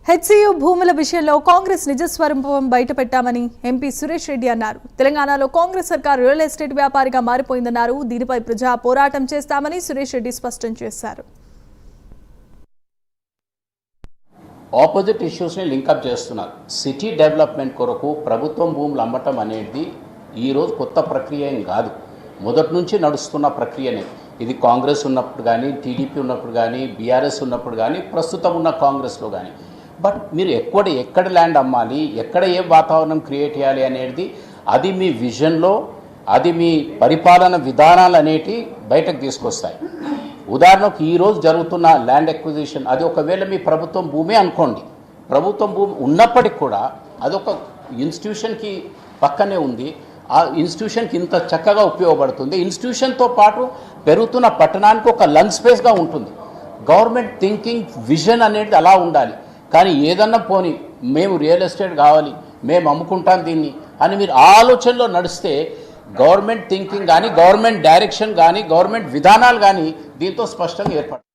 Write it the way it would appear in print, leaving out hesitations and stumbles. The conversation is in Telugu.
హెచ్సియు భూముల విషయంలో కాంగ్రెస్ నిజస్వరూపం బయటపెట్టామని ఎంపీ సురేష్ రెడ్డి అన్నారు. తెలంగాణలో కాంగ్రెస్ సర్కార్ రియల్ ఎస్టేట్ వ్యాపారిగా మారిపోయిందన్నారు. దీనిపై ప్రజా పోరాటం చేస్తామని సురేష్ రెడ్డి స్పష్టం చేశారు. ఆపోజిట్ ఇష్యూస్ని లింకప్ చేస్తున్నారు. సిటీ డెవలప్మెంట్ కొరకు ప్రభుత్వం భూములు అమ్మటం అనేది ఈరోజు కొత్త ప్రక్రియ ఏం కాదు, మొదటి నుంచి నడుస్తున్న ప్రక్రియనే. ఇది కాంగ్రెస్ ఉన్నప్పుడు కానీ, టీడీపీ ఉన్నప్పుడు కానీ, బీఆర్ఎస్ ఉన్నప్పుడు కానీ, ప్రస్తుతం ఉన్న కాంగ్రెస్లో కానీ. బట్ మీరు ఎక్కడ ల్యాండ్ అమ్మాలి, ఎక్కడ ఏ వాతావరణం క్రియేట్ చేయాలి అనేది అది మీ విజన్లో, అది మీ పరిపాలన విధానాలు అనేటివి బయటకు తీసుకొస్తాయి. ఉదాహరణకు ఈరోజు జరుగుతున్న ల్యాండ్ ఎక్విజిషన్, అది ఒకవేళ మీ ప్రభుత్వం భూమి అనుకోండి, ప్రభుత్వం భూమి ఉన్నప్పటికి కూడా అదొక ఇన్స్టిట్యూషన్కి పక్కనే ఉంది, ఆ ఇన్స్టిట్యూషన్కి ఇంత చక్కగా ఉపయోగపడుతుంది. ఇన్స్టిట్యూషన్తో పాటు పెరుగుతున్న పట్టణానికి ఒక లంగ్ స్పేస్గా ఉంటుంది. గవర్నమెంట్ థింకింగ్ విజన్ అనేది అలా ఉండాలి. కానీ ఏదన్నా పోని మేము రియల్ ఎస్టేట్ కావాలి, మేము అమ్ముకుంటాం దీన్ని అని మీరు ఆలోచనలో నడిస్తే గవర్నమెంట్ థింకింగ్ కానీ, గవర్నమెంట్ డైరెక్షన్ కానీ, గవర్నమెంట్ విధానాలు కానీ దీంతో స్పష్టంగా ఏర్పడతాయి.